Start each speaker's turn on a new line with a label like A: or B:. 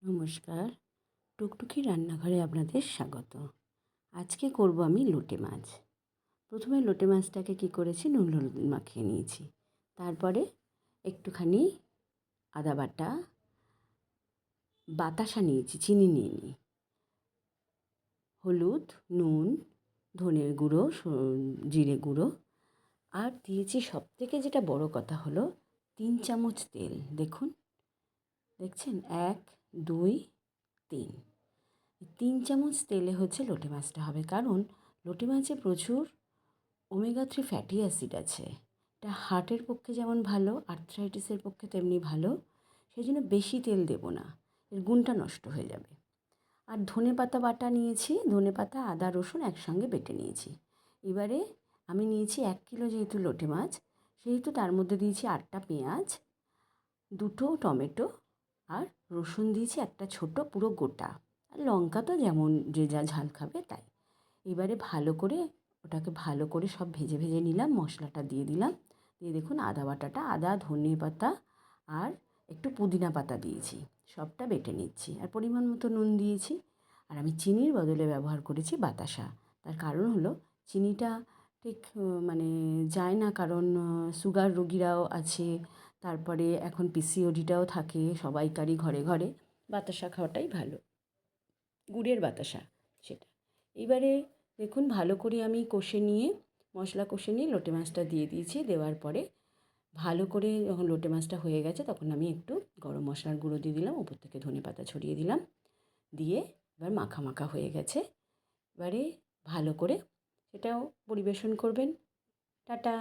A: নমস্কার, টুকটুকি রান্নাঘরে আপনাদের স্বাগত। আজকে করব আমি লোটে মাছ। প্রথমে লোটে মাছটাকে কী করেছি, নুন হলুদ মাখিয়ে নিয়েছি। তারপরে একটুখানি আদা বাটা, বাতাসা নিয়েছি, চিনি নিইনি, হলুদ, নুন, ধনের গুঁড়ো, জিরে গুঁড়ো, আর দিয়েছি সবথেকে যেটা বড় কথা হলো 3 চামচ তেল। দেখছেন 1, 2, 3। 3 চামচ তেলে হচ্ছে লোটে মাছটা হবে, কারণ লোটে মাছে প্রচুর ওমেগা 3 ফ্যাটি অ্যাসিড আছে। এটা হার্টের পক্ষে যেমন ভালো, আর্থ্রাইটিসের পক্ষে তেমনি ভালো। সেই জন্য বেশি তেল দেবো না, এর গুণটা নষ্ট হয়ে যাবে। আর ধনেপাতা বাটা নিয়েছি, ধনেপাতা, আদা, রসুন একসঙ্গে বেটে নিয়েছি। এবারে আমি নিয়েছি 1 কিলো যেহেতু লোটে মাছ, সেহেতু তার মধ্যে দিয়েছি 8টা পেঁয়াজ, 2টো টমেটো, আর রসুন দিয়েছি একটা ছোটো, পুরো গোটা। আর লঙ্কা তো যেমন যে যা ঝাল খাবে তাই। এবারে ওটাকে ভালো করে সব ভেজে ভেজে নিলাম, মশলাটা দিয়ে দিলাম। দিয়ে দেখুন আদা বাটাটা, আদা, ধনে পাতা আর একটু পুদিনা পাতা দিয়েছি, সবটা বেটে নিচ্ছি। আর পরিমাণ মতো নুন দিয়েছি। আর আমি চিনির বদলে ব্যবহার করেছি বাতাসা। তার কারণ হলো চিনিটা ঠিক মানে যায় না, কারণ সুগার রোগীরাও আছে, তারপরে এখন পিসিওডিটাও থাকে সবাইকারই ঘরে ঘরে। বাতাসা খাওয়াটাই ভালো, গুড়ের বাতাসা সেটা। এবারে দেখুন ভালো করে আমি মশলা কষে নিয়ে লোটে মাছটা দিয়ে দিয়েছি। দেওয়ার পরে ভালো করে যখন লোটে মাছটা হয়ে গেছে, তখন আমি একটু গরম মশলার গুঁড়ো দিয়ে দিলাম, ওপর থেকে ধনেপাতা ছড়িয়ে দিলাম। দিয়ে এবার মাখা মাখা হয়ে গেছে। এবারে ভালো করে সেটাও পরিবেশন করবেন। টাটা।